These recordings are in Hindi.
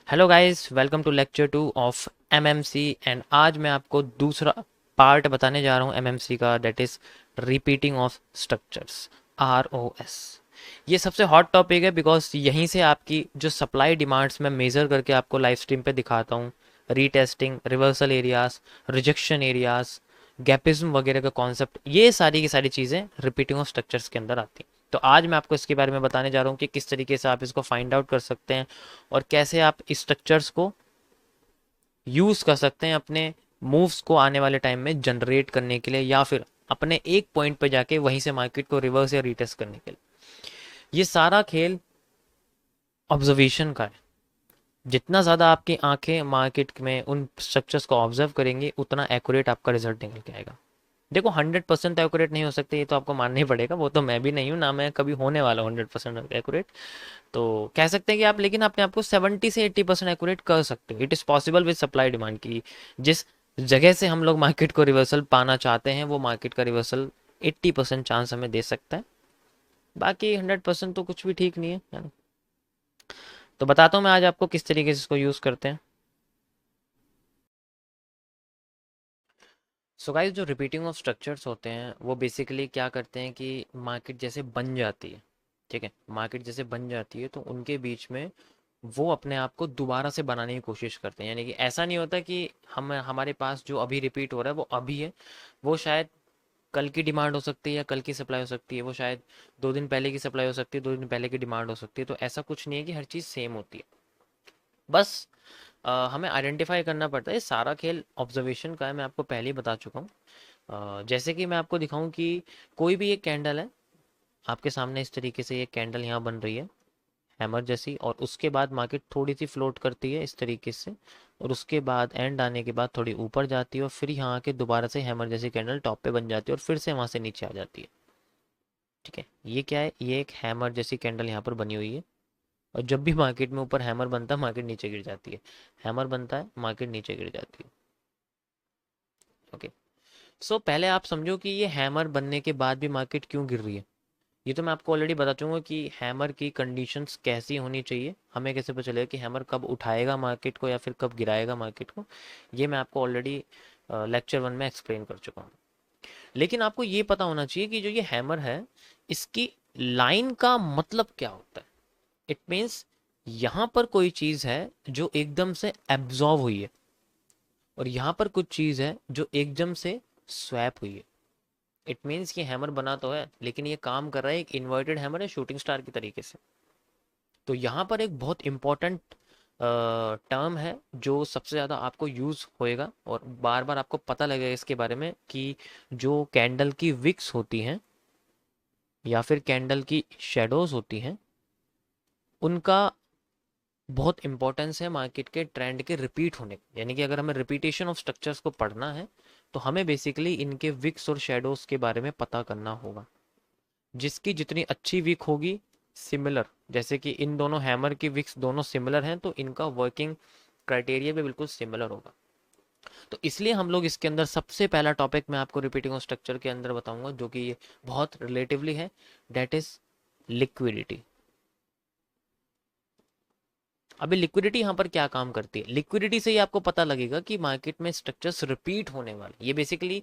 Hello guys, welcome to lecture 2 of MMC. एंड आज मैं आपको दूसरा पार्ट बताने जा रहा हूँ एमएमसी का, that is repeating of structures, ROS. ये सबसे हॉट टॉपिक है बिकॉज यहीं से आपकी जो सप्लाई डिमांड्स मैं मेज़र करके आपको लाइव स्ट्रीम पे दिखाता हूँ, retesting, reversal areas, rejection areas, गैपिज्म वगैरह का कॉन्सेप्ट, ये सारी की सारी चीज़ें रिपीटिंग ऑफ स्ट्रक्चर्स के अंदर आती हैं। तो आज मैं आपको इसके बारे में बताने जा रहा हूँ कि किस तरीके से आप इसको फाइंड आउट कर सकते हैं और कैसे आप इस स्ट्रक्चर्स को यूज़ कर सकते हैं अपने मूव्स को आने वाले टाइम में जनरेट करने के लिए, या फिर अपने एक पॉइंट पे जाके वहीं से मार्केट को रिवर्स या रीटेस्ट करने के लिए। ये सारा खेल ऑब्जर्वेशन का है। जितना ज़्यादा आपकी आंखें मार्केट में उन स्ट्रक्चर्स को ऑब्जर्व करेंगी, उतना एक्यूरेट आपका रिजल्ट निकल के आएगा। देखो, 100% एक्यूरेट नहीं हो सकते, ये तो आपको मानना ही पड़ेगा। वो तो मैं भी नहीं हूँ ना, मैं कभी होने वाला हूँ 100% एक्यूरेट। तो कह सकते हैं कि आप, लेकिन अपने आप को 70 से 80% एक्यूरेट कर सकते हो। It is possible with supply demand की। जिस जगह से हम लोग मार्केट को रिवर्सल पाना चाहते हैं, वो मार्केट का रिवर्सल 80% चांस हमें दे सकता है। बाकी 100% तो कुछ भी ठीक नहीं है ना। तो बताता हूँ मैं आज आपको किस तरीके से इसको यूज़ करते हैं। सो गाइस, जो रिपीटिंग ऑफ स्ट्रक्चर्स होते हैं वो बेसिकली क्या करते हैं कि मार्केट जैसे बन जाती है, ठीक है, मार्केट जैसे बन जाती है तो उनके बीच में वो अपने आप को दोबारा से बनाने की कोशिश करते हैं। यानी कि ऐसा नहीं होता कि हम हमारे पास जो अभी रिपीट हो रहा है वो अभी है। वो शायद कल की डिमांड हो सकती है या कल की सप्लाई हो सकती है। वो शायद 2 दिन पहले की सप्लाई हो सकती है, 2 दिन पहले की डिमांड हो सकती है। तो ऐसा कुछ नहीं है कि हर चीज़ सेम होती है। बस हमें आइडेंटिफाई करना पड़ता है। ये सारा खेल ऑब्जर्वेशन का है, मैं आपको पहले ही बता चुका हूँ। जैसे कि मैं आपको दिखाऊं कि कोई भी एक कैंडल है आपके सामने, इस तरीके से ये कैंडल यहाँ बन रही है हैमर जैसी, और उसके बाद मार्केट थोड़ी सी फ्लोट करती है इस तरीके से, और उसके बाद एंड आने के बाद थोड़ी ऊपर जाती है और फिर यहाँ आके दोबारा से हैमर जैसी कैंडल टॉप पे बन जाती है और फिर से वहाँ से नीचे आ जाती है। ठीक है, ये क्या है? ये एक हैमर जैसी कैंडल यहाँ पर बनी हुई है। और जब भी मार्केट में ऊपर हैमर बनता है, मार्केट नीचे गिर जाती है। हैमर बनता है, मार्केट नीचे गिर जाती है। ओके। सो पहले आप समझो कि ये हैमर बनने के बाद भी मार्केट क्यों गिर रही है। ये तो मैं आपको ऑलरेडी बता चूंगा कि हैमर की कंडीशंस कैसी होनी चाहिए। हमें कैसे पता चलेगा कि हैमर कब उठाएगा मार्केट को या फिर कब गिराएगा मार्केट को। ये मैं आपको ऑलरेडी लेक्चर 1 में एक्सप्लेन कर चुका हूँ। लेकिन आपको ये पता होना चाहिए कि जो ये हैमर है, इसकी लाइन का मतलब क्या होता है। इट मीन्स यहाँ पर कोई चीज़ है जो एकदम से एब्जॉर्व हुई है, और यहाँ पर कुछ चीज़ है जो एकदम से स्वैप हुई है। इट मीन्स ये हैमर बना तो है, लेकिन ये काम कर रहा है एक इन्वर्टेड हैमर है, शूटिंग स्टार की तरीके से। तो यहाँ पर एक बहुत इंपॉर्टेंट टर्म है जो सबसे ज़्यादा आपको यूज़ होएगा और बार बार आपको पता लगेगा इसके बारे में, कि जो कैंडल की विक्स होती हैं या फिर कैंडल की शेडोज होती हैं, उनका बहुत इंपॉर्टेंस है मार्केट के ट्रेंड के रिपीट होने का। यानी कि अगर हमें रिपीटेशन ऑफ स्ट्रक्चर्स को पढ़ना है, तो हमें बेसिकली इनके विक्स और शेडोज के बारे में पता करना होगा। जिसकी जितनी अच्छी विक होगी, सिमिलर, जैसे कि इन दोनों हैमर की विक्स दोनों सिमिलर हैं, तो इनका वर्किंग क्राइटेरिया भी बिल्कुल सिमिलर होगा। तो इसलिए हम लोग इसके अंदर सबसे पहला टॉपिक मैं आपको रिपीटिंग ऑफ स्ट्रक्चर के अंदर बताऊंगा, जो कि ये बहुत रिलेटिवली है, डेट इज लिक्विडिटी। अभी लिक्विडिटी यहाँ पर क्या काम करती है, लिक्विडिटी से ही आपको पता लगेगा कि मार्केट में स्ट्रक्चर्स रिपीट होने वाले। ये बेसिकली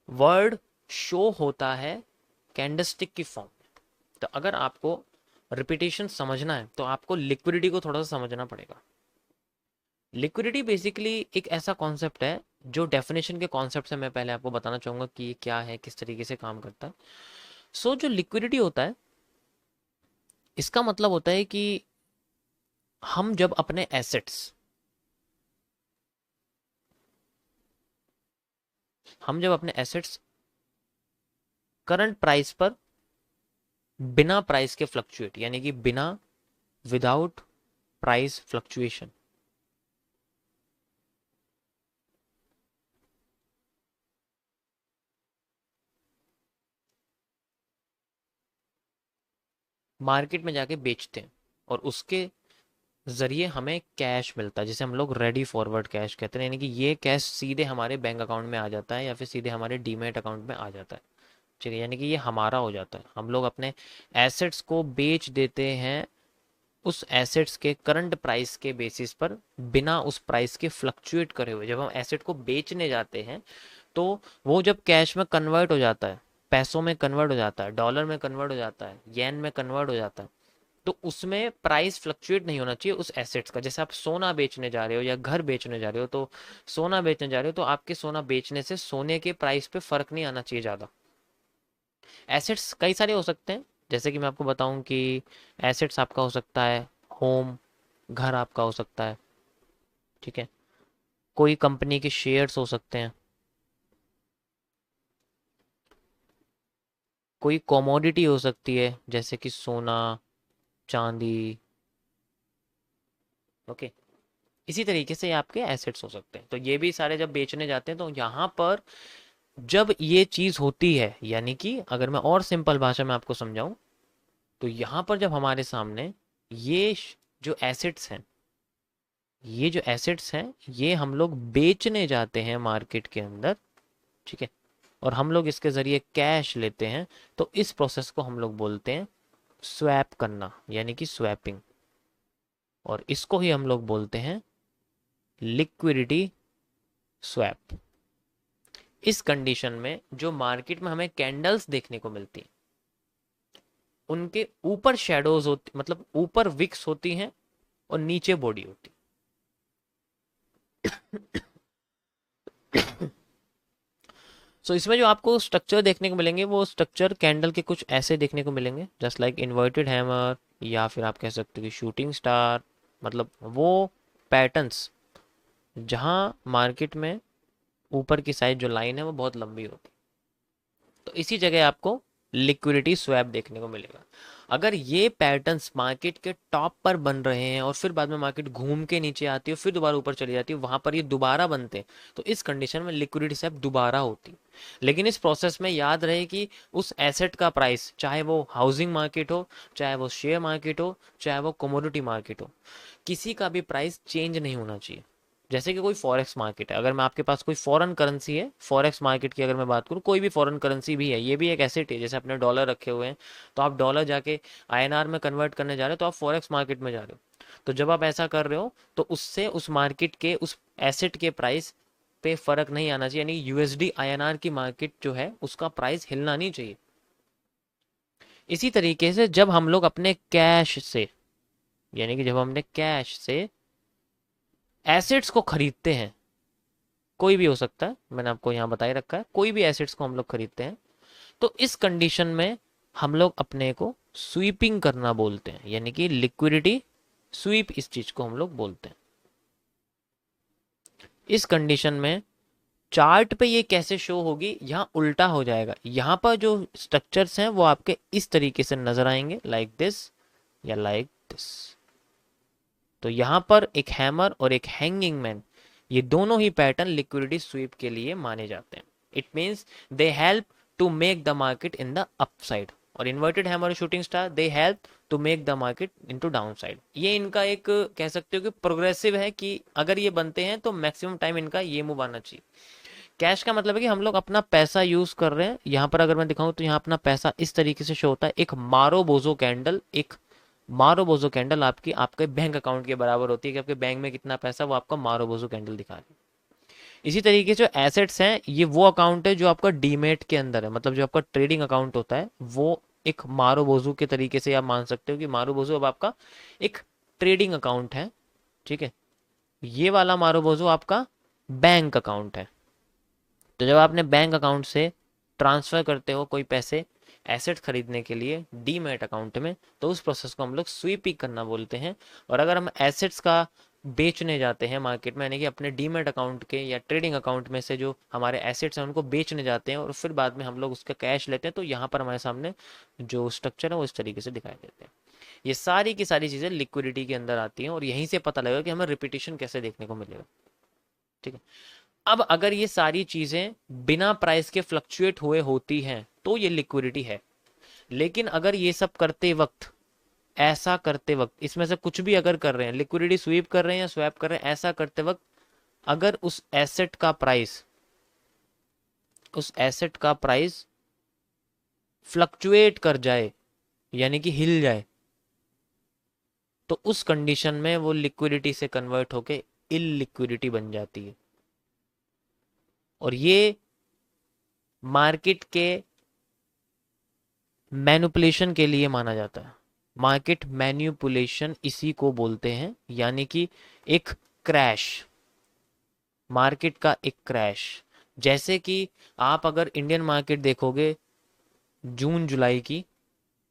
वर्ड शो होता है कैंडलस्टिक की फॉर्म। तो अगर आपको रिपीटेशन समझना है तो आपको लिक्विडिटी को थोड़ा सा समझना पड़ेगा। लिक्विडिटी बेसिकली एक ऐसा कॉन्सेप्ट है, जो डेफिनेशन के कॉन्सेप्ट से मैं पहले आपको बताना चाहूंगा कि ये क्या है, किस तरीके से काम करता है। जो लिक्विडिटी होता है, इसका मतलब होता है कि हम जब अपने एसेट्स हम जब अपने एसेट्स करंट प्राइस पर, बिना प्राइस के फ्लक्चुएट, यानी कि बिना, विदाउट प्राइस फ्लक्चुएशन, मार्केट में जाके बेचते हैं, और उसके ज़रिए हमें कैश मिलता है, जिसे हम लोग रेडी फॉरवर्ड कैश कहते हैं। यानी कि ये कैश सीधे हमारे बैंक अकाउंट में आ जाता है या फिर सीधे हमारे डीमैट अकाउंट में आ जाता है। ठीक है, यानी कि ये हमारा हो जाता है। हम लोग अपने एसेट्स को बेच देते हैं उस एसेट्स के करंट प्राइस के बेसिस पर, बिना उस प्राइस के फ्लक्चुएट करे हुए, जब हम एसेट को बेचने जाते हैं तो वो जब कैश में कन्वर्ट हो जाता है, पैसों में कन्वर्ट हो जाता है, डॉलर में कन्वर्ट हो जाता है, येन में कन्वर्ट हो जाता है, तो उसमें प्राइस फ्लक्चुएट नहीं होना चाहिए उस एसेट्स का। जैसे आप सोना बेचने जा रहे हो या घर बेचने जा रहे हो, तो सोना बेचने जा रहे हो तो आपके सोना बेचने से सोने के प्राइस पे फर्क नहीं आना चाहिए ज़्यादा। एसेट्स कई सारे हो सकते हैं, जैसे कि मैं आपको बताऊं कि एसेट्स आपका हो सकता है होम, घर आपका हो सकता है, ठीक है। कोई कंपनी के शेयर्स हो सकते हैं, कोई कमोडिटी हो सकती है जैसे कि सोना, चांदी, ओके। इसी तरीके से आपके एसेट्स हो सकते हैं। तो ये भी सारे जब बेचने जाते हैं तो यहाँ पर जब ये चीज़ होती है, यानी कि अगर मैं और सिंपल भाषा में आपको समझाऊं, तो यहाँ पर जब हमारे सामने ये जो एसेट्स हैं, ये जो एसेट्स हैं ये हम लोग बेचने जाते हैं मार्केट के अंदर, ठीक है, और हम लोग इसके ज़रिए कैश लेते हैं, तो इस प्रोसेस को हम लोग बोलते हैं स्वैप करना, यानी कि स्वैपिंग। और इसको ही हम लोग बोलते हैं लिक्विडिटी स्वैप। इस कंडीशन में जो मार्केट में हमें कैंडल्स देखने को मिलती हैं, उनके ऊपर शेडोज होती, मतलब ऊपर विक्स होती हैं और नीचे बॉडी होती है। सो इसमें जो आपको स्ट्रक्चर देखने को मिलेंगे वो स्ट्रक्चर कैंडल के कुछ ऐसे देखने को मिलेंगे, जस्ट लाइक इन्वर्टेड हैमर, या फिर आप कह सकते हो कि शूटिंग स्टार। मतलब वो पैटर्न्स जहां मार्केट में ऊपर की साइड जो लाइन है वो बहुत लंबी होती है, तो इसी जगह आपको लिक्विडिटी स्वैप देखने को मिलेगा। अगर ये पैटर्न्स मार्केट के टॉप पर बन रहे हैं और फिर बाद में मार्केट घूम के नीचे आती है फिर दोबारा ऊपर चली जाती है, वहां पर ये दोबारा बनते हैं, तो इस कंडीशन में लिक्विडिटी स्वैप दोबारा होती है। लेकिन इस प्रोसेस में याद रहे कि उस एसेट का प्राइस, चाहे वो हाउसिंग मार्केट हो, चाहे वो शेयर मार्केट हो, चाहे वो कमोडिटी मार्केट हो, किसी का भी प्राइस चेंज नहीं होना चाहिए। जैसे कि कोई फॉरेक्स मार्केट है, अगर मैं आपके पास कोई फॉरेन करेंसी है, फॉरेक्स मार्केट की अगर मैं बात करूँ, कोई भी फॉरेन करेंसी भी है, ये भी एक एसेट है, जैसे अपने डॉलर रखे हुए हैं, तो आप डॉलर जाके आईएनआर में कन्वर्ट करने जा रहे हो तो आप फॉरेक्स मार्केट में जा रहे हो। तो जब आप ऐसा कर रहे हो तो उससे उस मार्केट के उस एसेट के प्राइस पे फर्क नहीं आना चाहिए, यानी यूएसडी आईएनआर की मार्केट जो है उसका प्राइस हिलना नहीं चाहिए। इसी तरीके से जब हम लोग अपने कैश से, यानी कि जब हमने कैश से एसेट्स को खरीदते हैं, कोई भी हो सकता है, मैंने आपको यहाँ बताए रखा है, कोई भी एसेट्स को हम लोग खरीदते हैं, तो इस कंडीशन में हम लोग अपने को स्वीपिंग करना बोलते हैं, यानी कि लिक्विडिटी स्वीप, इस चीज को हम लोग बोलते हैं। इस कंडीशन में चार्ट पे ये कैसे शो होगी, यहाँ उल्टा हो जाएगा। यहाँ पर जो स्ट्रक्चर्स हैं वो आपके इस तरीके से नजर आएंगे, लाइक दिस या लाइक दिस। तो यहाँ पर एक हैमर और एक हैंगिंग मैन, ये दोनों ही पैटर्न लिक्विडिटी स्वीप के लिए माने जाते हैं। It means they help to make the market in the upside, और इन्वर्टेड हैमर और shooting star they help to make the market into downside. ये इनका एक कह सकते हो कि प्रोग्रेसिव है, कि अगर ये बनते हैं तो मैक्सिमम टाइम इनका ये मूव आना चाहिए। कैश का मतलब है कि हम लोग अपना पैसा यूज कर रहे हैं। यहाँ पर अगर मैं दिखाऊं तो यहाँ अपना पैसा इस तरीके से शो होता है, एक मारो बोजो कैंडल, एक मारोबोजो कैंडल आपकी आपके बैंक अकाउंट के बराबर होती है, कि आपके बैंक में कितना पैसा, वो आपका मारोबोजो कैंडल दिखा रही है। इसी तरीके से जो एसेट्स हैं ये वो अकाउंट है जो आपका डीमेट के अंदर है, मतलब जो आपका ट्रेडिंग अकाउंट होता है वो एक मारोबोजो के तरीके से आप मान सकते हो कि मारोबोजो अब आपका एक ट्रेडिंग अकाउंट है, ठीक है। ये वाला मारोबोजो आपका बैंक अकाउंट है। तो जब आपने बैंक अकाउंट से ट्रांसफर करते हो कोई पैसे एसेट खरीदने के लिए डीमैट अकाउंट में, तो उस प्रोसेस को हम लोग स्वीपिंग करना बोलते हैं। और अगर हम एसेट्स का बेचने जाते हैं मार्केट में, यानी कि अपने डीमैट अकाउंट के या ट्रेडिंग अकाउंट में से जो हमारे एसेट्स हैं उनको बेचने जाते हैं और फिर बाद में हम लोग उसका कैश लेते हैं, तो यहाँ पर हमारे सामने जो स्ट्रक्चर है वो इस तरीके से दिखाई देते हैं। ये सारी की सारी चीज़ें लिक्विडिटी के अंदर आती हैं और यहीं से पता लगेगा कि हमें रिपीटेशन कैसे देखने को मिलेगा, ठीक है। अब अगर ये सारी चीजें बिना प्राइस के फ्लक्चुएट हुए होती हैं तो ये लिक्विडिटी है। लेकिन अगर ये सब करते वक्त, ऐसा करते वक्त, इसमें से कुछ भी अगर कर रहे हैं, लिक्विडिटी स्वीप कर रहे हैं या स्वैप कर रहे हैं, ऐसा करते वक्त अगर उस एसेट का प्राइस फ्लक्चुएट कर जाए, यानी कि हिल जाए, तो उस कंडीशन में वो लिक्विडिटी से कन्वर्ट होके इलिक्विडिटी बन जाती है। और ये मार्केट के मैनिपुलेशन के लिए माना जाता है। मार्केट मैनिपुलेशन इसी को बोलते हैं, यानी कि एक क्रैश, मार्केट का एक क्रैश। जैसे कि आप अगर इंडियन मार्केट देखोगे जून जुलाई की,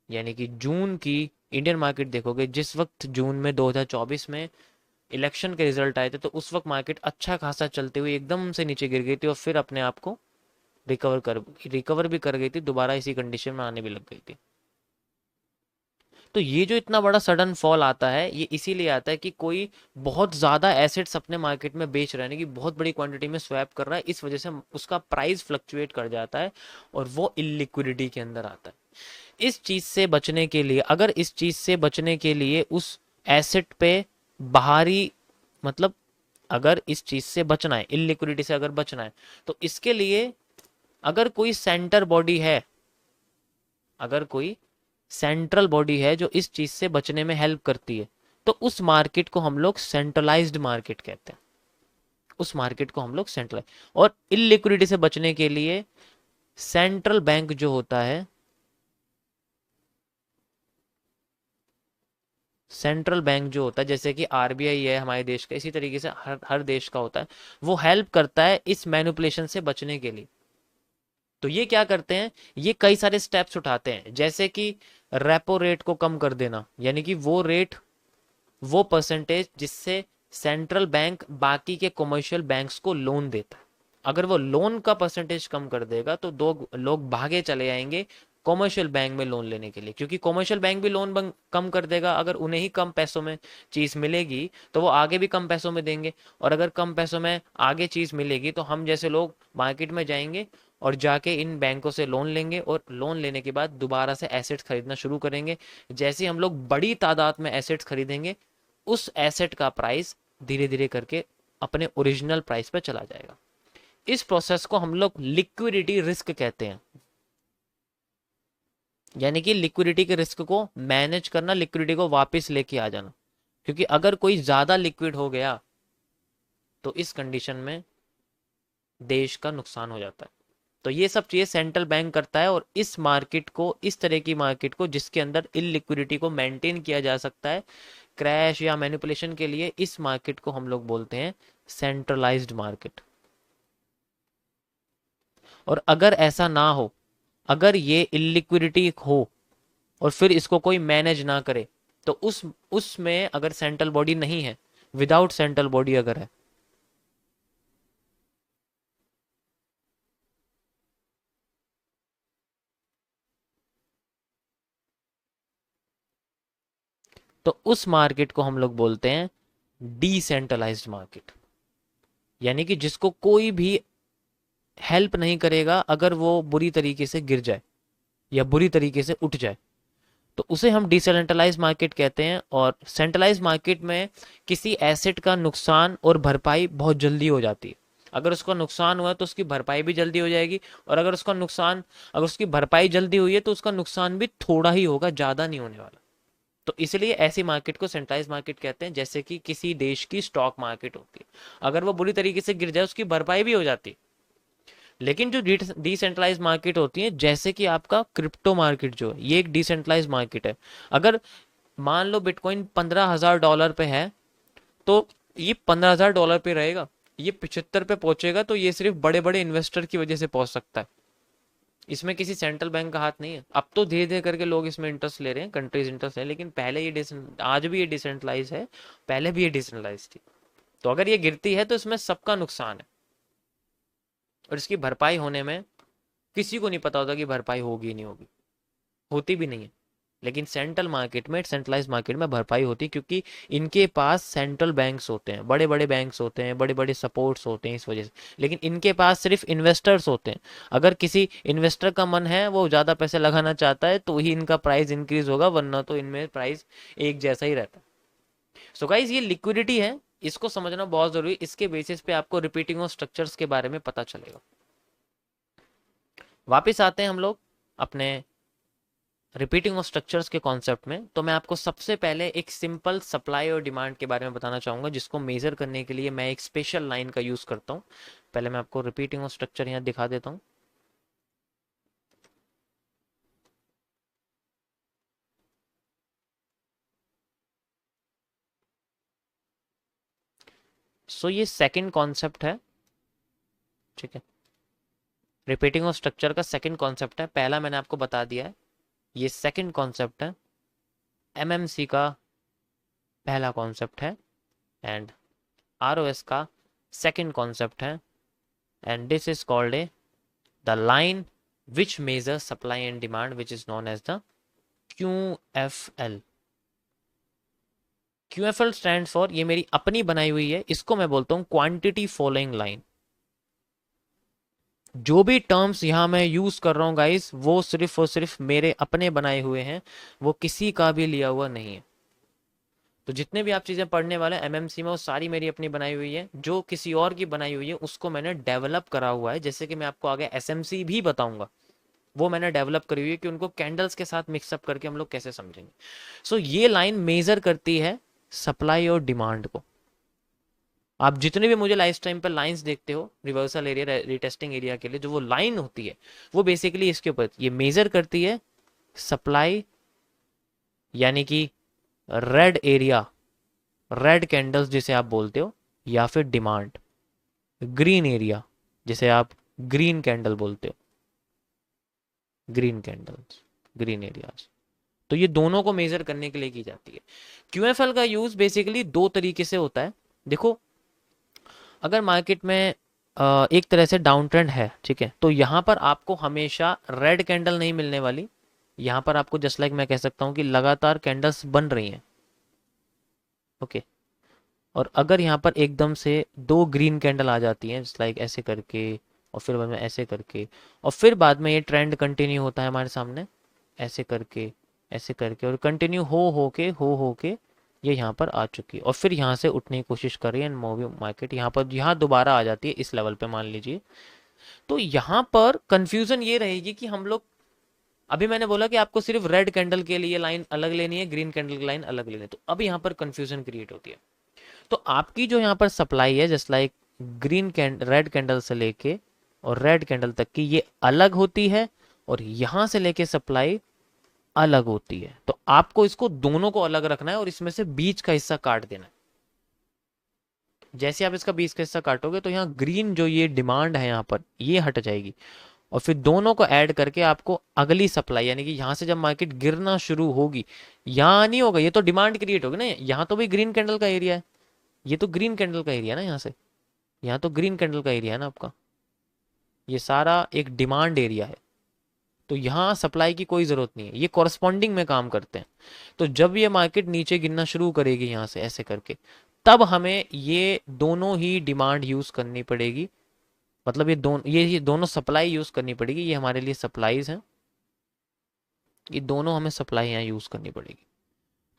यानी कि जून की इंडियन मार्केट देखोगे, जिस वक्त जून में 2024 में इलेक्शन के रिजल्ट आए थे, तो उस वक्त मार्केट अच्छा खासा चलते हुए एकदम से नीचे गिर गई थी और फिर अपने आप को रिकवर भी कर गई थी, दोबारा इसी कंडीशन में आने भी लग गई थी। तो ये जो इतना बड़ा सडन फॉल आता है, ये इसीलिए आता है कि कोई बहुत ज़्यादा एसेट्स अपने मार्केट में बेच रहा है, कि बहुत बड़ी क्वांटिटी में स्वैप कर रहा है, इस वजह से उसका प्राइस फ्लक्चुएट कर जाता है और वो इलिक्विडिटी के अंदर आता है। इस चीज़ से बचने के लिए, अगर इस चीज़ से बचने के लिए उस एसेट पे बाहरी, मतलब अगर इस चीज़ से बचना है, इलिक्विडिटी से अगर बचना है, तो इसके लिए अगर कोई सेंटर बॉडी है, अगर कोई सेंट्रल बॉडी है जो इस चीज से बचने में हेल्प करती है, तो उस मार्केट को हम लोग सेंट्रलाइज्ड मार्केट कहते हैं। उस मार्केट को हम लोग सेंट्रलाइज, और इलिक्विडिटी से बचने के लिए सेंट्रल बैंक जो होता है, सेंट्रल बैंक जो होता है, जैसे कि आरबीआई है हमारे देश का, इसी तरीके से हर हर देश का होता है, वो हेल्प करता है इस मैनिपुलेशन से बचने के लिए। तो ये क्या करते हैं, ये कई सारे स्टेप्स उठाते हैं, जैसे कि रेपो रेट को कम कर देना, यानी कि वो रेट, वो परसेंटेज जिससे सेंट्रल बैंक बाकी के कमर्शियल बैंक्स को लोन देता है, अगर वो लोन का परसेंटेज कम कर देगा तो दो लोग भागे चले आएंगे कॉमर्शियल बैंक में लोन लेने के लिए, क्योंकि कॉमर्शियल बैंक भी लोन कम कर देगा। अगर उन्हें ही कम पैसों में चीज़ मिलेगी तो वो आगे भी कम पैसों में देंगे, और अगर कम पैसों में आगे चीज़ मिलेगी तो हम जैसे लोग मार्केट में जाएंगे और जाके इन बैंकों से लोन लेंगे, और लोन लेने के बाद दोबारा से एसेट्स खरीदना शुरू करेंगे। जैसे हम लोग बड़ी तादाद में एसेट्स खरीदेंगे, उस एसेट का प्राइस धीरे धीरे करके अपने ओरिजिनल प्राइस पर चला जाएगा। इस प्रोसेस को हम लोग लिक्विडिटी रिस्क कहते हैं, यानी कि लिक्विडिटी के रिस्क को मैनेज करना, लिक्विडिटी को वापस लेके आ जाना। क्योंकि अगर कोई ज्यादा लिक्विड हो गया तो इस कंडीशन में देश का नुकसान हो जाता है। तो ये सब चीजें सेंट्रल बैंक करता है, और इस मार्केट को, इस तरह की मार्केट को जिसके अंदर इलिक्विडिटी को मेंटेन किया जा सकता है क्रैश या मैनिपुलेशन के लिए, इस मार्केट को हम लोग बोलते हैं सेंट्रलाइज्ड मार्केट। और अगर ऐसा ना हो, अगर ये इलिक्विडिटी हो और फिर इसको कोई मैनेज ना करे, तो उसमें अगर सेंट्रल बॉडी नहीं है, विदाउट सेंट्रल बॉडी अगर है, तो उस मार्केट को हम लोग बोलते हैं डिसेंट्रलाइज्ड मार्केट, यानी कि जिसको कोई भी हेल्प नहीं करेगा अगर वो बुरी तरीके से गिर जाए या बुरी तरीके से उठ जाए, तो उसे हम डिसेंट्रलाइज मार्केट कहते हैं। और सेंट्रलाइज मार्केट में किसी एसेट का नुकसान और भरपाई बहुत जल्दी हो जाती है। अगर उसका नुकसान हुआ तो उसकी भरपाई भी जल्दी हो जाएगी, और अगर उसकी भरपाई जल्दी हुई है तो उसका नुकसान भी थोड़ा ही होगा, ज़्यादा नहीं होने वाला। तो इसलिए ऐसी मार्केट को सेंट्रलाइज मार्केट कहते हैं। जैसे कि किसी देश की स्टॉक मार्केट होती है, अगर वो बुरी तरीके से गिर जाए उसकी भरपाई भी हो जाती है। लेकिन जो डिसेंट्रलाइज मार्केट होती है, जैसे कि आपका क्रिप्टो मार्केट जो है, ये एक डिसेंट्रलाइज मार्केट है। अगर मान लो बिटकॉइन $15,000 पे है, तो ये $15,000 पे रहेगा, ये 75 पे पहुंचेगा, तो ये सिर्फ बड़े बड़े इन्वेस्टर की वजह से पहुंच सकता है। इसमें किसी सेंट्रल बैंक का हाथ नहीं है। अब तो धीरे धीरे करके लोग इसमें इंटरेस्ट ले रहे हैं, कंट्रीज इंटरेस्ट है, लेकिन पहले ये आज भी ये डिसेंट्रलाइज है, पहले भी ये डिसेंट्रलाइज थी। तो अगर ये गिरती है तो इसमें सबका नुकसान है, और इसकी भरपाई होने में किसी को नहीं पता होता कि भरपाई होगी नहीं होगी, होती भी नहीं है। लेकिन सेंट्रल मार्केट में, सेंट्रलाइज मार्केट में भरपाई होती है, क्योंकि इनके पास सेंट्रल बैंक्स होते हैं, बड़े बड़े बैंक्स होते हैं, बड़े बड़े सपोर्ट्स होते हैं इस वजह से। लेकिन इनके पास सिर्फ इन्वेस्टर्स होते हैं। अगर किसी इन्वेस्टर का मन है, वो ज़्यादा पैसे लगाना चाहता है, तो ही इनका प्राइस इंक्रीज होगा, वरना तो इनमें प्राइस एक जैसा ही रहता है। सो गाइज, ये लिक्विडिटी है, इसको समझना बहुत जरूरी है। इसके बेसिस पे आपको रिपीटिंग ऑफ स्ट्रक्चर्स के बारे में पता चलेगा। वापिस आते हैं हम लोग अपने रिपीटिंग ऑफ स्ट्रक्चर्स के कॉन्सेप्ट में, तो मैं आपको सबसे पहले एक सिंपल सप्लाई और डिमांड के बारे में बताना चाहूँगा, जिसको मेजर करने के लिए मैं एक स्पेशल लाइन का यूज़ करता हूँ। पहले मैं आपको रिपीटिंग ऑफ स्ट्रक्चर यहाँ दिखा देता हूँ। सो ये सेकंड कॉन्सेप्ट है, ठीक है। रिपीटिंग ऑफ स्ट्रक्चर का सेकंड कॉन्सेप्ट है, पहला मैंने आपको बता दिया है, ये सेकंड कॉन्सेप्ट है। एमएमसी का पहला कॉन्सेप्ट है, एंड आरओएस का सेकंड कॉन्सेप्ट है, and this is called a the line which measure supply and demand, which is known as the QFL। QFL stand for, ये मेरी अपनी बनाई हुई है, इसको मैं बोलता हूं क्वांटिटी फॉलोइंग लाइन। जो भी टर्म्स यहां मैं यूज कर रहा हूं गाइस, वो सिर्फ और सिर्फ मेरे अपने बनाए हुए हैं, वो किसी का भी लिया हुआ नहीं है। तो जितने भी आप चीजें पढ़ने वाले एमएमसी में, वो सारी मेरी अपनी बनाई हुई है। जो किसी और की बनाई हुई है उसको मैंने डेवलप करा हुआ है, जैसे कि मैं आपको आगे एसएमसी भी बताऊंगा, वो मैंने डेवलप करी हुई है कि उनको कैंडल्स के साथ मिक्सअप करके हम लोग कैसे समझेंगे। सो ये लाइन मेजर करती है सप्लाई और डिमांड को। आप जितने भी मुझे लाइफ टाइम पर लाइंस देखते हो रिवर्सल एरिया, रिटेस्टिंग एरिया के लिए, जो वो लाइन होती है, वो बेसिकली इसके ऊपर ये मेजर करती है सप्लाई, यानी कि रेड एरिया, रेड कैंडल्स जिसे आप बोलते हो, या फिर डिमांड ग्रीन एरिया, जिसे आप ग्रीन कैंडल बोलते हो, ग्रीन कैंडल्स, ग्रीन एरियाज। तो ये दोनों को मेजर करने के लिए की जाती है। क्यूएफएल का यूज बेसिकली दो तरीके से होता है। देखो, अगर मार्केट में एक तरह से डाउन ट्रेंड है, ठीक है, तो यहाँ पर आपको हमेशा रेड कैंडल नहीं मिलने वाली। यहाँ पर आपको जस्ट लाइक मैं कह सकता हूँ कि लगातार कैंडल्स बन रही हैं, ओके। और अगर यहाँ पर एकदम से दो ग्रीन कैंडल आ जाती हैं, जस्ट लाइक ऐसे करके, और फिर बाद में ऐसे करके, और फिर बाद में ये ट्रेंड कंटिन्यू होता है हमारे सामने, ऐसे करके, ऐसे करके, और कंटिन्यू हो के ये यहाँ पर आ चुकी है, और फिर यहाँ से उठने की कोशिश कर रही है, एंड मूवी मार्केट यहाँ पर यहाँ दोबारा आ जाती है इस लेवल पे मान लीजिए। तो यहाँ पर कंफ्यूजन ये रहेगी कि हम लोग, अभी मैंने बोला कि आपको सिर्फ रेड कैंडल के लिए लाइन अलग लेनी है, ग्रीन कैंडल की लाइन अलग लेनी है, तो अब यहाँ पर कंफ्यूजन क्रिएट होती है। तो आपकी जो यहाँ पर सप्लाई है, जस्ट लाइक रेड कैंडल से लेके और रेड कैंडल तक की, ये अलग होती है, और यहां से लेके सप्लाई अलग होती है। तो आपको इसको दोनों को अलग रखना है और इसमें से बीच का हिस्सा काट देना है। जैसे आप इसका बीच का हिस्सा काटोगे तो यहाँ ग्रीन जो ये डिमांड है यहाँ पर, ये हट जाएगी, और फिर दोनों को ऐड करके आपको अगली सप्लाई, यानी कि यहां से जब मार्केट गिरना शुरू होगी, यहां नहीं होगा, ये तो डिमांड क्रिएट होगी ना, यहाँ तो भी ग्रीन कैंडल का एरिया है, ये तो ग्रीन कैंडल का एरिया है ना, यहाँ से यहाँ तो ग्रीन कैंडल का एरिया है ना आपका, ये सारा एक डिमांड एरिया है। तो यहाँ सप्लाई की कोई ज़रूरत नहीं है, ये कॉरस्पॉन्डिंग में काम करते हैं। तो जब ये मार्केट नीचे गिरना शुरू करेगी यहाँ से ऐसे करके, तब हमें ये दोनों ही डिमांड यूज़ करनी पड़ेगी, मतलब ये दोनों सप्लाई यूज़ करनी पड़ेगी। ये हमारे लिए सप्लाईज हैं, ये दोनों हमें सप्लाई यहाँ यूज़ करनी पड़ेगी।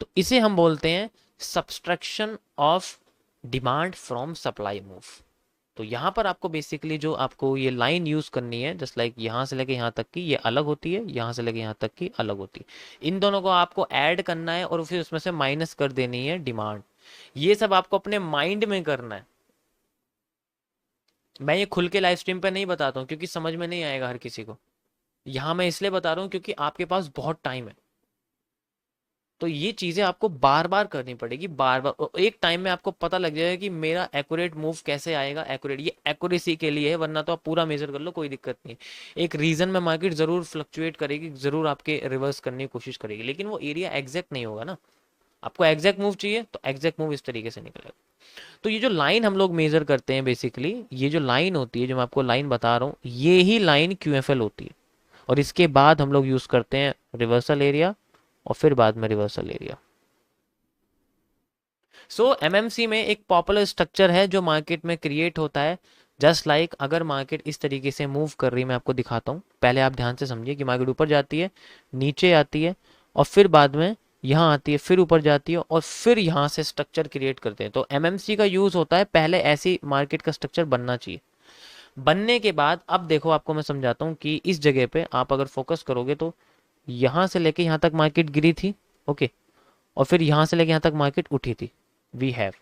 तो इसे हम बोलते हैं subtraction of demand from supply move. तो यहाँ पर आपको बेसिकली जो आपको ये लाइन यूज करनी है, जस्ट लाइक यहाँ से लेके यहाँ तक की ये अलग होती है, यहाँ से लेके यहाँ तक की अलग होती है, इन दोनों को आपको ऐड करना है और फिर उसमें से माइनस कर देनी है डिमांड। ये सब आपको अपने माइंड में करना है। मैं ये खुल के लाइव स्ट्रीम पे नहीं बताता हूँ क्योंकि समझ में नहीं आएगा हर किसी को। यहाँ मैं इसलिए बता रहा हूँ क्योंकि आपके पास बहुत टाइम है, तो ये चीजें आपको बार बार करनी पड़ेगी, बार बार, और एक टाइम में आपको पता लग जाएगा कि मेरा एक्यूरेट मूव कैसे आएगा। एक्यूरेट, ये एक्यूरेसी के लिए है, वरना तो आप पूरा मेजर कर लो, कोई दिक्कत नहीं। एक रीजन में मार्केट जरूर फ्लक्चुएट करेगी, जरूर आपके रिवर्स करने की कोशिश करेगी, लेकिन वो एरिया एग्जैक्ट नहीं होगा ना। आपको एग्जैक्ट मूव चाहिए तो एग्जैक्ट मूव इस तरीके से निकलेगा। तो ये जो लाइन हम लोग मेजर करते हैं बेसिकली, ये जो लाइन होती है, जो मैं आपको लाइन बता रहा हूँ, ये ही लाइन क्यूएफएल होती है। और इसके बाद हम लोग यूज करते हैं रिवर्सल एरिया, और फिर बाद में रिवर्सल एरिया। सो एमएमसी में एक पॉपुलर स्ट्रक्चर है जो मार्केट में क्रिएट होता है, जस्ट लाइक अगर मार्केट इस तरीके से मूव कर रही है, मैं आपको दिखाता हूँ। पहले आप ध्यान से समझिए कि मार्केट ऊपर जाती है, नीचे आती है, और फिर बाद में यहाँ आती है, फिर ऊपर जाती है, और फिर यहाँ से स्ट्रक्चर क्रिएट करते हैं। तो एमएमसी का यूज होता है, पहले ऐसी मार्केट का स्ट्रक्चर बनना चाहिए। बनने के बाद अब देखो, आपको मैं समझाता हूँ कि इस जगह पे आप अगर फोकस करोगे तो यहाँ से लेके यहाँ तक मार्केट गिरी थी, ओके, और फिर यहाँ से लेके यहाँ तक मार्केट उठी थी, वी हैव।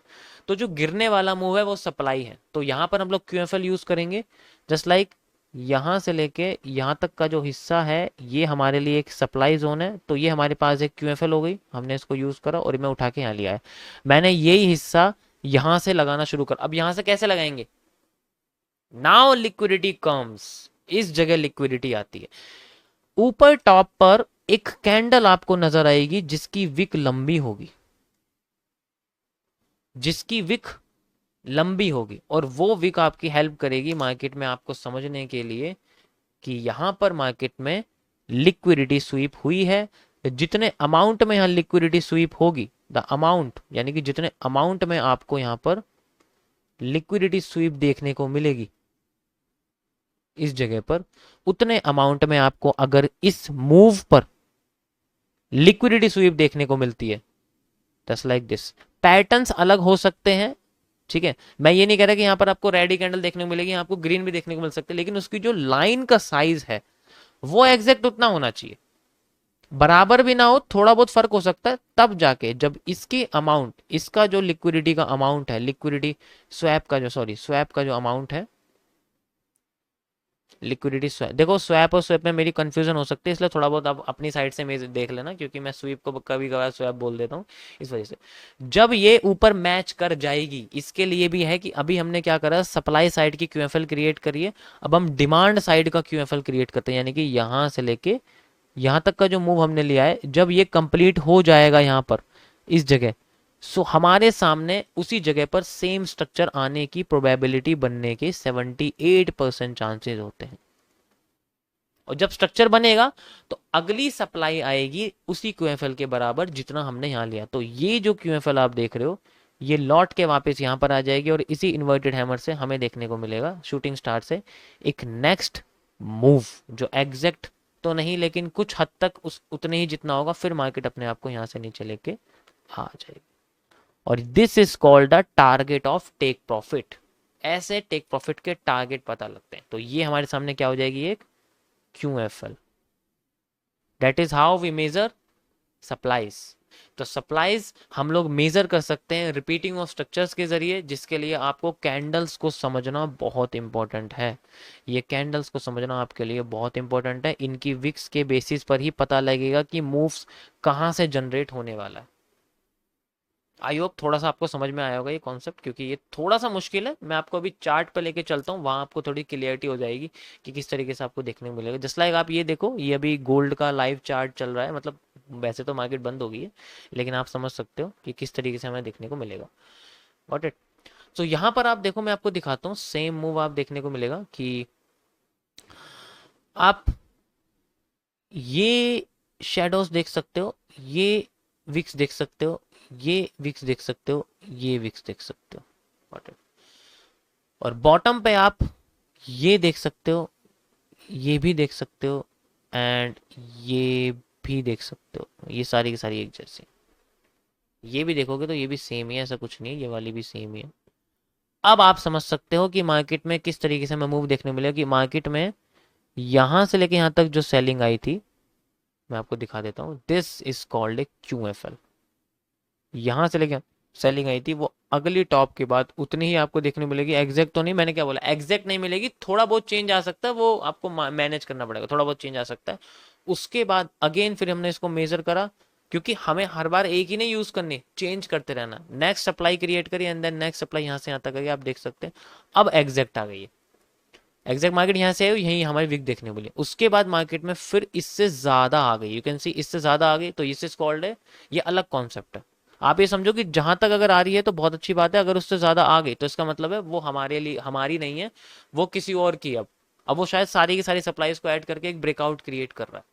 तो जो गिरने वाला मूव है वो सप्लाई है, तो यहाँ पर हम लोग क्यूएफएल यूज करेंगे। जस्ट लाइक यहाँ से लेके यहाँ तक का जो हिस्सा है ये हमारे लिए एक सप्लाई जोन है, तो ये हमारे पास एक क्यूएफएल हो गई, हमने इसको यूज करा और मैं उठा के यहाँ लिया है। मैंने यही हिस्सा यहाँ से लगाना शुरू कर, अब यहाँ से कैसे लगाएंगे, नाउ लिक्विडिटी कम्स, इस जगह लिक्विडिटी आती है। ऊपर टॉप पर एक कैंडल आपको नजर आएगी जिसकी विक लंबी होगी, जिसकी विक लंबी होगी, और वो विक आपकी हेल्प करेगी मार्केट में आपको समझने के लिए कि यहां पर मार्केट में लिक्विडिटी स्वीप हुई है। जितने अमाउंट में यहां लिक्विडिटी स्वीप होगी, द अमाउंट यानी कि जितने अमाउंट में आपको यहां पर लिक्विडिटी स्वीप देखने को मिलेगी इस जगह पर, उतने अमाउंट में आपको अगर इस मूव पर लिक्विडिटी स्वीप देखने को मिलती है, जस्ट लाइक दिस, पैटर्न्स अलग हो सकते हैं, ठीक है। मैं ये नहीं कह रहा कि यहां पर आपको रेड ही कैंडल देखने को मिलेगी, आपको ग्रीन भी देखने को मिल सकते हैं, लेकिन उसकी जो लाइन का साइज है वो एग्जैक्ट उतना होना चाहिए, बराबर भी ना हो, थोड़ा बहुत फर्क हो सकता है, तब जाके जब इसकी अमाउंट, इसका जो लिक्विडिटी का अमाउंट है, लिक्विडिटी स्वैप का जो, सॉरी स्वैप का जो अमाउंट है, लिक्विडिटी स्वैप, देखो स्वैप और स्वैप में मेरी कंफ्यूजन हो सकती है, इसलिए थोड़ा बहुत आप अपनी साइड से मेरे देख लेना, क्योंकि मैं स्वीप को कभी कभार स्वैप बोल देता हूँ इस वजह से। जब ये ऊपर मैच कर जाएगी, इसके लिए भी है कि अभी हमने क्या करा, सप्लाई साइड की क्यूएफएल क्रिएट करी है, अब हम डिमांड साइड का क्यूएफएल क्रिएट करते हैं, यानी कि यहां से लेके यहां तक का जो मूव हमने लिया है, जब ये कंप्लीट हो जाएगा यहां पर इस जगह, सो हमारे सामने उसी जगह पर सेम स्ट्रक्चर आने की प्रोबेबिलिटी बनने के 78% चांसेस होते हैं। और जब स्ट्रक्चर बनेगा तो अगली सप्लाई आएगी उसी क्यूएफएल के बराबर जितना हमने यहां लिया, तो ये जो क्यूएफएल आप देख रहे हो ये लौट के वापस यहां पर आ जाएगी, और इसी इन्वर्टेड हैमर से हमें देखने को मिलेगा, शूटिंग स्टार से, एक नेक्स्ट मूव जो एग्जैक्ट तो नहीं लेकिन कुछ हद तक उस उतने ही जितना होगा, फिर मार्केट अपने आप को यहां से नीचे लेके आ जाएगी। और this is called the target of take profit, ऐसे टेक प्रॉफिट के टारगेट पता लगते हैं। तो ये हमारे सामने क्या हो जाएगी, एक QFL, that is how we measure supplies. तो सप्लाईज हम लोग मेजर कर सकते हैं रिपीटिंग ऑफ स्ट्रक्चर्स के जरिए, जिसके लिए आपको कैंडल्स को समझना बहुत इंपॉर्टेंट है। ये कैंडल्स को समझना आपके लिए बहुत इंपॉर्टेंट है, इनकी विक्स के बेसिस पर ही पता लगेगा कि मूव्स कहाँ से जनरेट होने वाला है। आई होप थोड़ा सा आपको समझ में आया होगा ये कॉन्सेप्ट, क्योंकि ये थोड़ा सा मुश्किल है, मैं आपको अभी चार्ट पे लेके चलता हूँ, वहाँ आपको थोड़ी क्लियरिटी हो जाएगी कि किस तरीके से आपको देखने को मिलेगा। जस्ट लाइक आप ये देखो, ये अभी गोल्ड का लाइव चार्ट चल रहा है, मतलब वैसे तो मार्केट बंद हो गई है, लेकिन आप समझ सकते हो कि किस तरीके से हमें देखने को मिलेगा। Got it. तो यहाँ पर आप देखो, मैं आपको दिखाता हूँ, सेम मूव आप देखने को मिलेगा कि आप ये शेडोज देख सकते हो, ये विक्स देख सकते हो, ये विक्स देख सकते हो, ये विक्स देख सकते हो, और बॉटम पे आप ये देख सकते हो, ये भी देख सकते हो, एंड ये भी देख सकते हो, ये सारी की सारी एक जैसी। ये भी देखोगे तो ये भी सेम ही है, ऐसा कुछ नहीं है, ये वाली भी सेम ही है। अब आप समझ सकते हो कि मार्केट में किस तरीके से हमें मूव देखने मिलेगा, कि मार्केट में यहां से लेके यहां तक जो सेलिंग आई थी, मैं आपको दिखा देता हूं, this is called A QFL। यहां से लेके सेलिंग आई थी, वो अगली टॉप के बाद उतनी ही आपको देखने मिलेगी, एग्जैक्ट तो नहीं, मैंने क्या बोला, एग्जैक्ट नहीं मिलेगी, थोड़ा बहुत चेंज आ सकता है, वो आपको मैनेज करना पड़ेगा, थोड़ा बहुत चेंज आ सकता है। उसके बाद अगेन फिर हमने इसको मेजर करा, क्योंकि हमें हर बार एक ही नहीं यूज करनी, चेंज करते रहना, नेक्स्ट सप्लाई क्रिएट करिए एंड देन नेक्स्ट सप्लाई यहां से यहां तक गई, आप देख सकते हैं अब एग्जैक्ट आ गई है, एग्जैक्ट मार्केट यहाँ से आई, यही हमारी विक देखने मिली। उसके बाद मार्केट में फिर इससे ज्यादा आ गई, यू कैन सी इससे ज्यादा आ गई, तो इस कॉल्ड है, ये अलग कॉन्सेप्ट है। आप ये समझो कि जहां तक अगर आ रही है तो बहुत अच्छी बात है, अगर उससे ज्यादा आ गई तो इसका मतलब है वो हमारे लिए, हमारी नहीं है, वो किसी और की। अब वो शायद सारी की सारी सप्लाईज को ऐड करके एक ब्रेकआउट क्रिएट कर रहा है।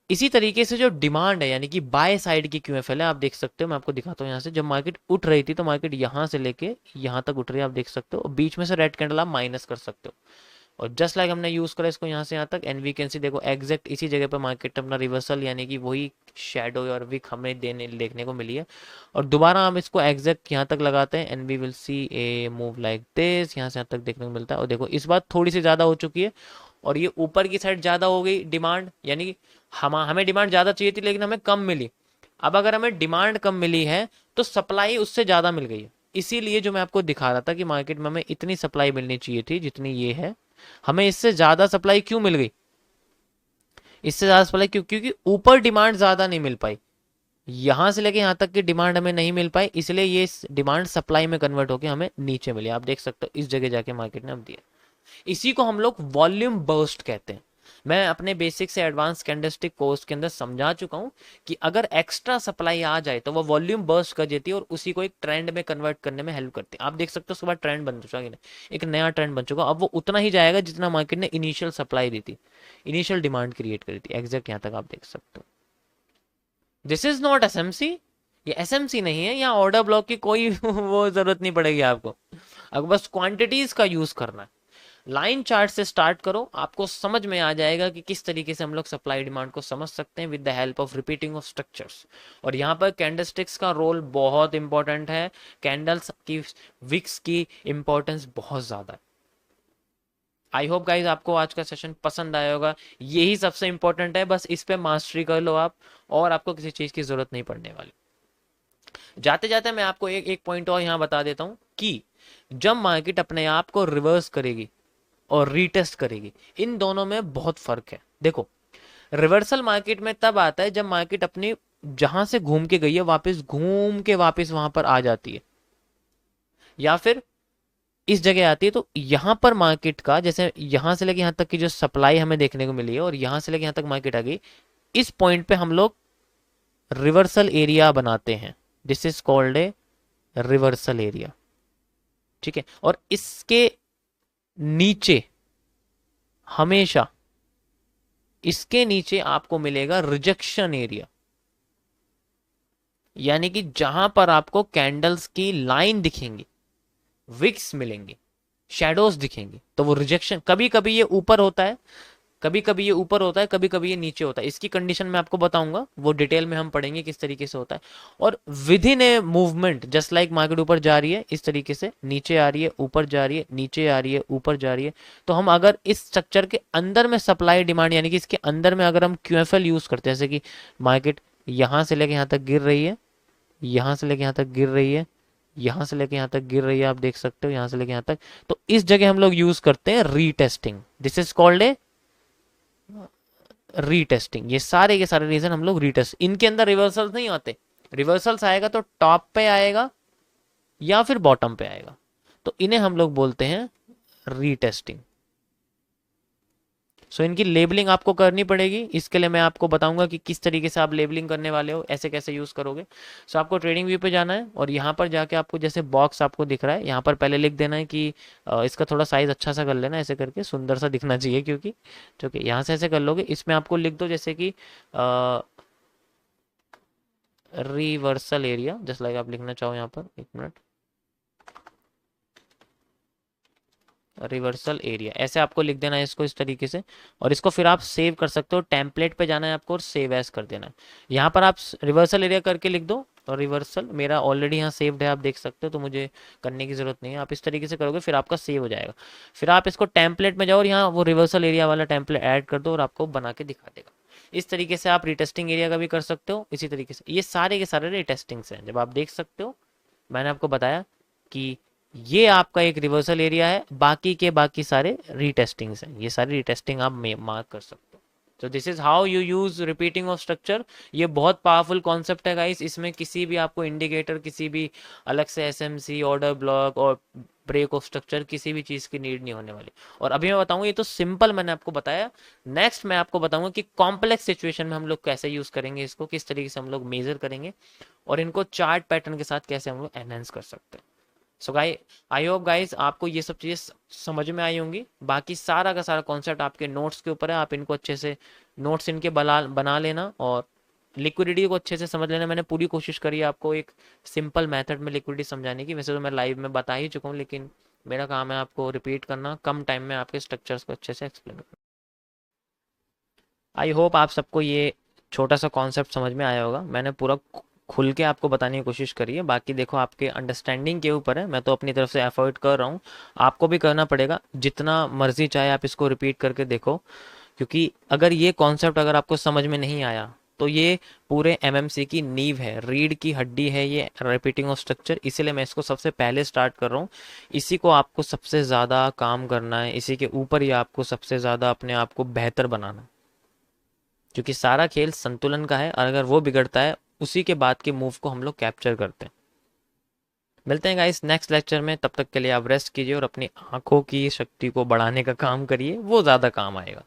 इसी तरीके से जो डिमांड है, यानी कि बाय साइड की क्यूएफएल है, आप देख सकते हो, मैं आपको दिखाता हूँ यहाँ से, जब मार्केट उठ रही थी तो मार्केट यहाँ से लेके यहाँ तक उठ रही है, आप देख सकते हो, और बीच में से रेड कैंडल आप माइनस कर सकते हो, और जस्ट लाइक हमने यूज करा इसको यहाँ से यहाँ तक, एंड वी कैन सी, देखो एग्जैक्ट इसी जगह पर मार्केट अपना रिवर्सल, यानी कि वही शेडो और विक हमें देखने को मिली है, और दोबारा हम इसको एग्जैक्ट यहाँ तक लगाते हैं, and we will see a move like this, यहाँ से यहाँ तक देखने को मिलता है। और देखो इस बार थोड़ी सी ज्यादा हो चुकी है, और ये ऊपर की साइड ज़्यादा हो गई डिमांड, यानी कि हमें डिमांड ज़्यादा चाहिए थी लेकिन हमें कम मिली। अब अगर हमें डिमांड कम मिली है तो सप्लाई उससे ज़्यादा मिल गई है। इसीलिए जो मैं आपको दिखा रहा था कि मार्केट में हमें इतनी सप्लाई मिलनी चाहिए थी जितनी ये है, हमें इससे ज़्यादा सप्लाई क्यों मिल गई, इससे ज़्यादा सप्लाई क्यों, क्योंकि ऊपर डिमांड ज़्यादा नहीं मिल पाई, यहां से लेके यहां तक की डिमांड हमें नहीं मिल पाई, इसलिए ये डिमांड सप्लाई में कन्वर्ट होकर हमें नीचे मिली। आप देख सकते हो इस जगह जाके मार्केट ने अब दिया। इसी को हम लोग वॉल्यूम बर्स्ट कहते हैं। मैं अपने बेसिक से एडवांस कैंडलस्टिक कोर्स के अंदर समझा चुका हूं कि अगर एक्स्ट्रा सप्लाई आ जाए तो वो वॉल्यूम बर्स्ट कर देती है और उसी को एक ट्रेंड में कन्वर्ट करने में हेल्प करती है। आप देख सकते हो उसके बाद ट्रेंड बन चुका है, एक नया ट्रेंड बन चुका, अब वो उतना ही जाएगा जितना मार्केट ने इनिशियल सप्लाई दी थी, इनिशियल डिमांड क्रिएट करी थी। एग्जैक्ट यहां तक आप देख सकते हो। दिस इज नॉट एसएमसी, ये एसएमसी नहीं है, यहाँ ऑर्डर ब्लॉक की कोई वो जरूरत नहीं पड़ेगी आपको, अब बस क्वांटिटीज का यूज करना है। लाइन चार्ट से स्टार्ट करो, आपको समझ में आ जाएगा कि किस तरीके से हम लोग सप्लाई डिमांड को समझ सकते हैं with the help of repeating of structures. और यहाँ पर कैंडलस्टिक्स का रोल बहुत इंपॉर्टेंट है, कैंडल्स की विक्स की इंपॉर्टेंस बहुत ज्यादा है। आई होप गाइज आपको आज का सेशन पसंद आया होगा, यही सबसे इंपॉर्टेंट है, बस इस पे मास्टरी कर लो आप, और आपको किसी चीज की जरूरत नहीं पड़ने वाली। जाते जाते मैं आपको एक एक पॉइंट और यहाँ बता देता हूँ कि जब मार्केट अपने आप को रिवर्स करेगी और रीटेस्ट करेगी, इन दोनों में बहुत फर्क है। देखो, रिवर्सल मार्केट में तब आता है जब मार्केट अपनी जहां से घूम के गई है वापस घूम के वापस वहां पर आ जाती है, या फिर इस जगह आती है। तो यहां पर मार्केट का जैसे यहां से लेके यहां तक की जो सप्लाई हमें देखने को मिली है और यहां से लेके यहां तक मार्केट आ गई, इस पॉइंट पे हम लोग रिवर्सल एरिया बनाते हैं। This is called A reversal area, ठीक है। और इसके नीचे हमेशा, इसके नीचे आपको मिलेगा रिजेक्शन एरिया, यानी कि जहां पर आपको कैंडल्स की लाइन दिखेंगी, विक्स मिलेंगे, शैडोज दिखेंगे, तो वो रिजेक्शन। कभी कभी ये ऊपर होता है, कभी कभी ये ऊपर होता है, कभी कभी ये नीचे होता है। इसकी कंडीशन मैं आपको बताऊंगा, वो डिटेल में हम पढ़ेंगे किस तरीके से होता है। और with in a movement just like market ऊपर जा रही है इस तरीके से, नीचे आ रही है, ऊपर जा रही है, नीचे आ रही है, ऊपर जा रही है, तो हम अगर इस स्ट्रक्चर के अंदर में सप्लाई डिमांड यानी कि इसके अंदर में अगर हम क्यूएफएल यूज करते हैं, जैसे कि मार्केट यहां से लेके यहां तक गिर रही है, यहां से लेके यहां तक गिर रही है, यहां से लेके यहां तक गिर रही है, आप देख सकते हो यहां से लेके यहां तक, तो इस जगह हम लोग यूज करते हैं retesting. This is called A retesting. ये सारे के सारे रीजन हम लोग रीटेस्ट, इनके अंदर रिवर्सल्स नहीं आते, रिवर्सल्स आएगा तो टॉप पे आएगा या फिर बॉटम पे आएगा, तो इन्हें हम लोग बोलते हैं रीटेस्टिंग। सो इनकी लेबलिंग आपको करनी पड़ेगी, इसके लिए मैं आपको बताऊंगा कि किस तरीके से आप लेबलिंग करने वाले हो, ऐसे कैसे यूज करोगे। सो आपको ट्रेडिंग व्यू पे जाना है और यहाँ पर जाके आपको जैसे बॉक्स आपको दिख रहा है यहाँ पर पहले लिख देना है कि इसका थोड़ा साइज अच्छा सा कर लेना, ऐसे करके सुंदर सा दिखना चाहिए, क्योंकि ठीक है यहाँ से ऐसे कर लोगे, इसमें आपको लिख दो जैसे कि रिवर्सल एरिया, जस्ट लाइक आप लिखना चाहो यहाँ पर, एक मिनट, रिवर्सल एरिया ऐसे आपको लिख देना है इसको इस तरीके से। और इसको फिर आप सेव कर सकते हो, टेम्पलेट पे जाना है आपको और सेव एज कर देना है। यहाँ पर आप रिवर्सल एरिया करके लिख दो, और रिवर्सल मेरा ऑलरेडी यहाँ सेव्ड है आप देख सकते हो, तो मुझे करने की जरूरत नहीं है। आप इस तरीके से करोगे फिर आपका सेव हो जाएगा। फिर आप इसको टेम्पलेट में जाओ और यहाँ वो रिवर्सल एरिया वाला टेम्पलेट ऐड कर दो और आपको बना के दिखा देगा। इस तरीके से आप रिटेस्टिंग एरिया का भी कर सकते हो। इसी तरीके से ये सारे के सारे रिटेस्टिंग्स हैं। जब आप देख सकते हो, मैंने आपको बताया कि ये आपका एक रिवर्सल एरिया है, बाकी के बाकी सारे रीटेस्टिंग्स हैं, ये सारी रीटेस्टिंग आप मार्क कर सकते हो। तो this is how you use repeating of structure. ये बहुत पावरफुल कॉन्सेप्ट है गाइस, इसमें किसी भी आपको इंडिकेटर, किसी भी अलग से एसएमसी, ऑर्डर ब्लॉक और ब्रेक ऑफ स्ट्रक्चर, किसी भी चीज की नीड नहीं होने वाली। और अभी मैं बताऊंगा, ये तो सिंपल मैंने आपको बताया, नेक्स्ट मैं आपको बताऊंगा कि कॉम्प्लेक्स सिचुएशन में हम लोग कैसे यूज करेंगे इसको, किस तरीके से हम लोग मेजर करेंगे और इनको चार्ट पैटर्न के साथ कैसे हम लोग एनहेंस कर सकते हैं। So guys, I hope guys आपको ये सब चीज़ें समझ में आई होंगी। बाकी सारा का सारा कॉन्सेप्ट आपके नोट्स के ऊपर है, आप इनको अच्छे से नोट्स इनके बना लेना और लिक्विडिटी को अच्छे से समझ लेना। मैंने पूरी कोशिश करी है आपको एक सिंपल मेथड में लिक्विडिटी समझाने की। वैसे तो मैं लाइव में बता ही चुका हूँ, लेकिन मेरा काम है आपको रिपीट करना, कम टाइम में आपके स्ट्रक्चर्स को अच्छे से एक्सप्लेन करना। आई होप आप सबको ये छोटा सा कॉन्सेप्ट समझ में आया होगा। मैंने पूरा खुल के आपको बताने की कोशिश करी है। बाकी देखो आपके अंडरस्टैंडिंग के ऊपर है, मैं तो अपनी तरफ से एफर्ट कर रहा हूँ, आपको भी करना पड़ेगा जितना मर्जी चाहे आप इसको रिपीट करके देखो। क्योंकि अगर ये कॉन्सेप्ट अगर आपको समझ में नहीं आया तो ये पूरे एमएमसी की नींव है, रीढ़ की हड्डी है ये रिपीटिंग ऑफ स्ट्रक्चर। इसीलिए मैं इसको सबसे पहले स्टार्ट कर रहा हूँ। इसी को आपको सबसे ज़्यादा काम करना है, इसी के ऊपर ही आपको सबसे ज़्यादा अपने आप को बेहतर बनाना है। क्योंकि सारा खेल संतुलन का है, और अगर वो बिगड़ता है उसी के बाद के मूव को हम लोग कैप्चर करते हैं। मिलते हैं गाइस नेक्स्ट लेक्चर में, तब तक के लिए आप रेस्ट कीजिए और अपनी आंखों की शक्ति को बढ़ाने का काम करिए, वो ज़्यादा काम आएगा।